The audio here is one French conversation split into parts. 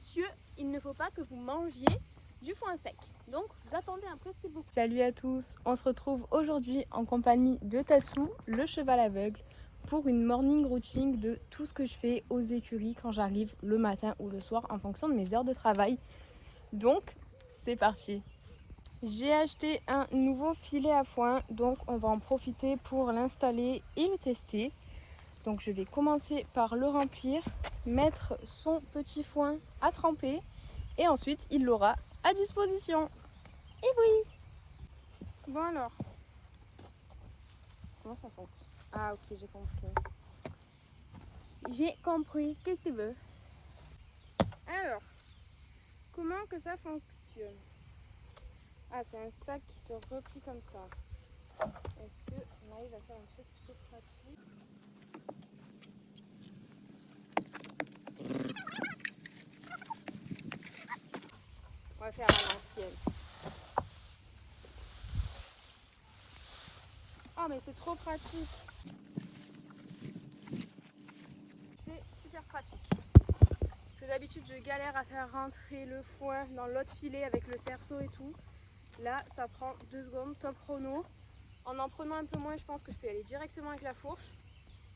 Monsieur, il ne faut pas que vous mangiez du foin sec. Donc, vous attendez un peu s'il vous plaît. Salut à tous, on se retrouve aujourd'hui en compagnie de Tassou, le cheval aveugle, pour une morning routine de tout ce que je fais aux écuries quand j'arrive le matin ou le soir en fonction de mes heures de travail. Donc, c'est parti. J'ai acheté un nouveau filet à foin, donc on va en profiter pour l'installer et le tester. Donc je vais commencer par le remplir, mettre son petit foin à tremper et ensuite il l'aura à disposition. Et oui! Bon alors, comment ça fonctionne? Ah ok, j'ai compris. J'ai compris, qu'est-ce que tu veux? Alors, comment que ça fonctionne? Ah, c'est un sac qui se replie comme ça. Est-ce qu'on arrive à faire un truc plutôt pratique? On va faire à l'ancienne. Oh mais c'est trop pratique. C'est super pratique. Parce que d'habitude je galère à faire rentrer le foin dans l'autre filet avec le cerceau et tout. Là ça prend 2 secondes, top chrono. En prenant un peu moins, je pense que je peux y aller directement avec la fourche.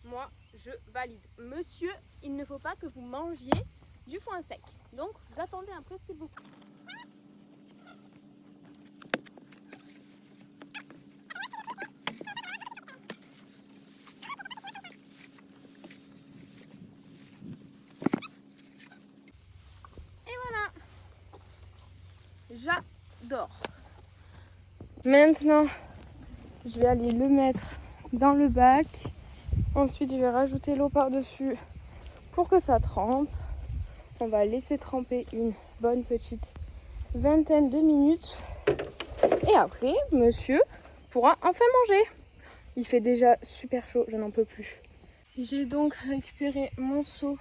Moi je valide. Monsieur, il ne faut pas que vous mangiez du foin sec. Donc vous attendez un peu s'il vous plaît. J'adore. Maintenant, je vais aller le mettre dans le bac. Ensuite, je vais rajouter l'eau par-dessus pour que ça trempe. On va laisser tremper une bonne petite vingtaine de minutes. Et après, monsieur pourra enfin manger. Il fait déjà super chaud, je n'en peux plus. J'ai donc récupéré mon seau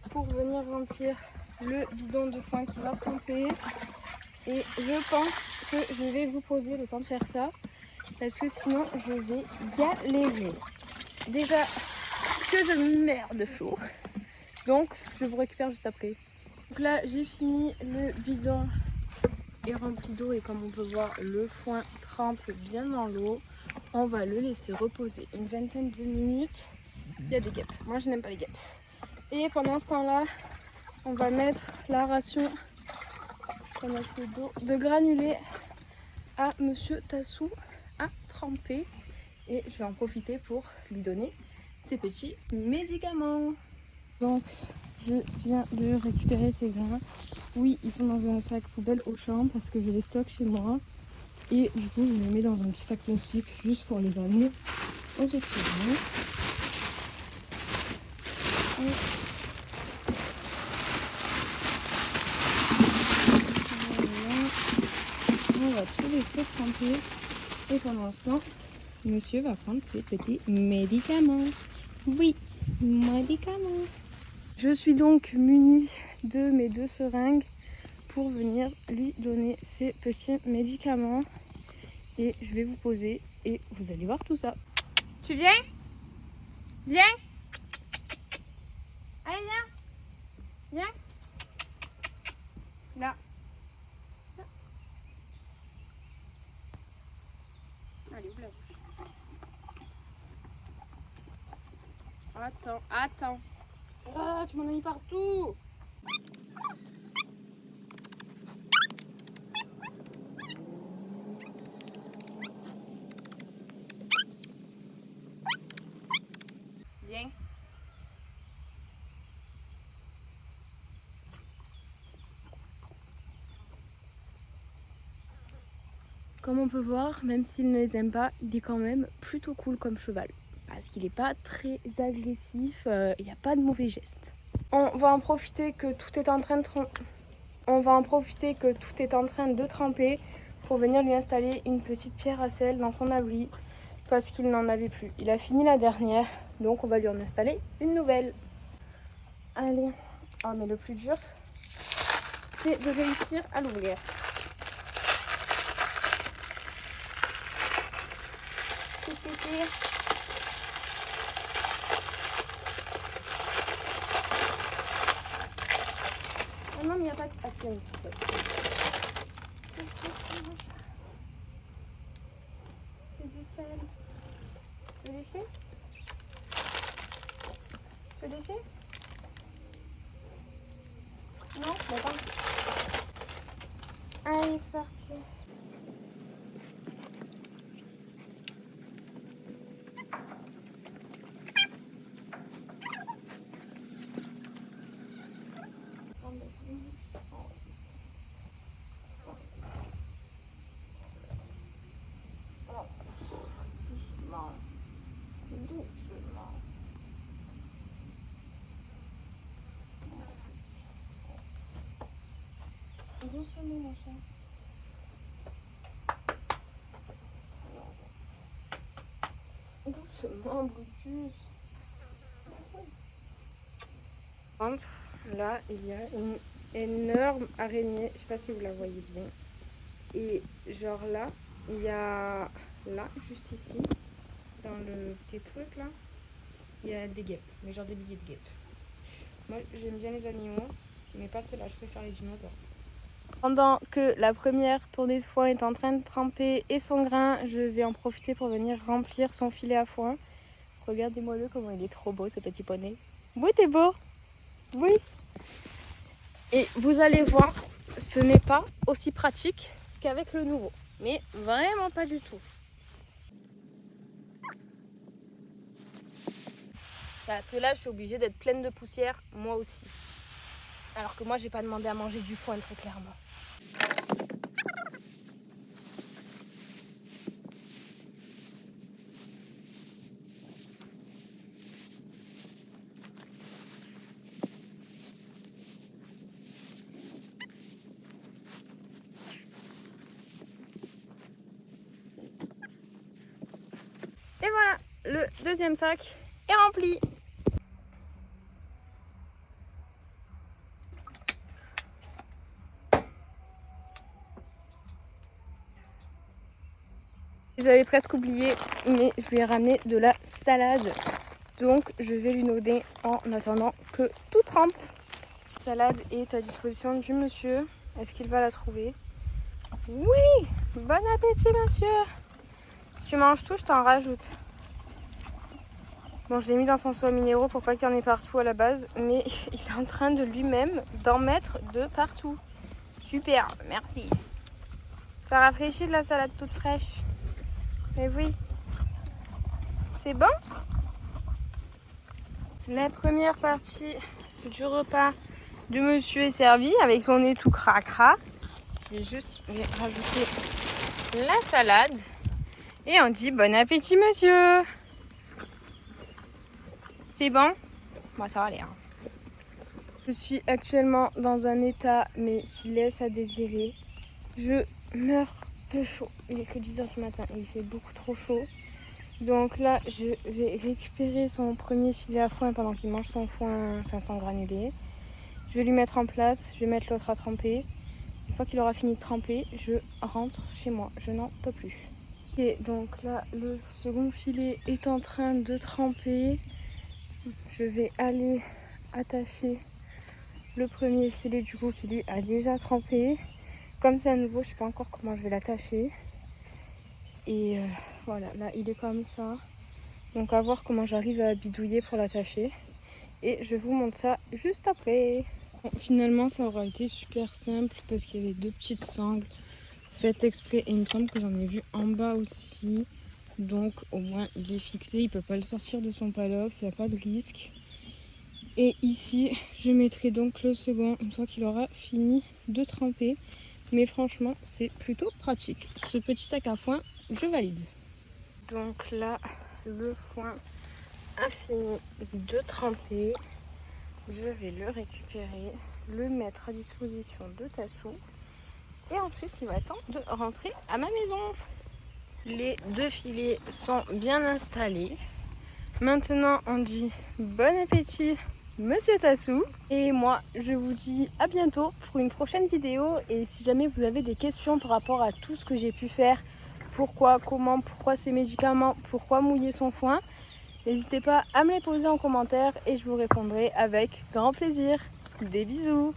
pour venir remplir le bidon de foin qui va tremper. Et je pense que je vais vous poser le temps de faire ça parce que sinon je vais galérer. Déjà que je merde chaud, donc je vous récupère juste après. Donc là j'ai fini, le bidon est rempli d'eau et comme on peut voir le foin trempe bien dans l'eau. On va le laisser reposer une vingtaine de minutes. Il y a des guêpes, moi je n'aime pas les guêpes. Et pendant ce temps là on va mettre la ration d'eau de granulés à monsieur Tassou à tremper et je vais en profiter pour lui donner ses petits médicaments. Donc je viens de récupérer ces grains. Oui, ils sont dans un sac poubelle Auchan parce que je les stocke chez moi et du coup je les mets dans un petit sac plastique juste pour les amener aux écuries. On va tout laisser tremper et pendant ce temps, monsieur va prendre ses petits médicaments. Oui, médicaments. Je suis donc munie de mes 2 seringues pour venir lui donner ses petits médicaments. Et je vais vous poser et vous allez voir tout ça. Tu viens? Viens? Allez, viens! Viens! Là. Allez, ouvre la bouche. Attends. Ah, tu m'en as mis partout. Viens. Comme on peut voir, même s'il ne les aime pas, il est quand même plutôt cool comme cheval. Parce qu'il n'est pas très agressif, il n'y a pas de mauvais gestes. On va en profiter que tout est en train de tremper pour venir lui installer une petite pierre à sel dans son abri parce qu'il n'en avait plus. Il a fini la dernière, donc on va lui en installer une nouvelle. Allez, ah mais le plus dur, c'est de réussir à l'ouvrir. Ah non, mais il n'y a pas de... Ah, c'est une ficelle. C'est du sel. Tu veux lécher? Tu veux lécher? Non? D'accord. Allez, c'est parti. Doucement, mon chat. Doucement, Brutus. Là, il y a une énorme araignée. Je sais pas si vous la voyez bien. Et genre là, il y a là, juste ici, dans le petit truc là, il y a des guêpes, mais genre des milliers de guêpes. Moi, j'aime bien les animaux, mais pas ceux-là. Je préfère les dinosaures. Pendant que la première tournée de foin est en train de tremper et son grain, je vais en profiter pour venir remplir son filet à foin. Regardez-moi-le, comment il est trop beau, ce petit poney. Oui, t'es beau. Oui. Et vous allez voir, ce n'est pas aussi pratique qu'avec le nouveau. Mais vraiment pas du tout. Parce que là, je suis obligée d'être pleine de poussière, moi aussi. Alors que moi, j'ai pas demandé à manger du foin, très clairement. Et voilà, le deuxième sac est rempli. J'avais presque oublié, mais je lui ai ramené de la salade. Donc je vais lui donner en attendant que tout trempe. La salade est à disposition du monsieur. Est-ce qu'il va la trouver? Oui! Bon appétit, monsieur! Si tu manges tout, je t'en rajoute. Bon, je l'ai mis dans son seau à minéraux pour pas qu'il y en ait partout à la base, mais il est en train de lui-même d'en mettre de partout. Super, merci. Ça rafraîchit de la salade toute fraîche. Mais oui. C'est bon? La première partie du repas du monsieur est servie avec son nez tout cracra. Je vais rajouter la salade. Et on dit bon appétit, monsieur. C'est bon? Moi, ça va aller. Hein. Je suis actuellement dans un état, mais qui laisse à désirer. Je meurs de chaud. Il est que 10h du matin. Il fait beaucoup trop chaud. Donc là, je vais récupérer son premier filet à foin pendant qu'il mange son foin, enfin son granulé. Je vais lui mettre en place. Je vais mettre l'autre à tremper. Une fois qu'il aura fini de tremper, je rentre chez moi. Je n'en peux plus. Et donc là, le second filet est en train de tremper. Je vais aller attacher le premier filet du coup qui lui a déjà trempé. Comme c'est à nouveau, je ne sais pas encore comment je vais l'attacher. Et voilà, là il est comme ça. Donc à voir comment j'arrive à bidouiller pour l'attacher. Et je vous montre ça juste après. Bon, finalement ça aura été super simple parce qu'il y avait 2 petites sangles faites exprès. Et il me semble que j'en ai vu en bas aussi. Donc au moins il est fixé, il ne peut pas le sortir de son palox, il n'y a pas de risque. Et ici je mettrai donc le second une fois qu'il aura fini de tremper. Mais franchement c'est plutôt pratique. Ce petit sac à foin, je valide. Donc là le foin a fini de tremper. Je vais le récupérer, le mettre à disposition de Tassou. Et ensuite il va être temps de rentrer à ma maison. Les 2 filets sont bien installés. Maintenant, on dit bon appétit, monsieur Tassou. Et moi, je vous dis à bientôt pour une prochaine vidéo. Et si jamais vous avez des questions par rapport à tout ce que j'ai pu faire, pourquoi, comment, pourquoi ces médicaments, pourquoi mouiller son foin, n'hésitez pas à me les poser en commentaire et je vous répondrai avec grand plaisir. Des bisous!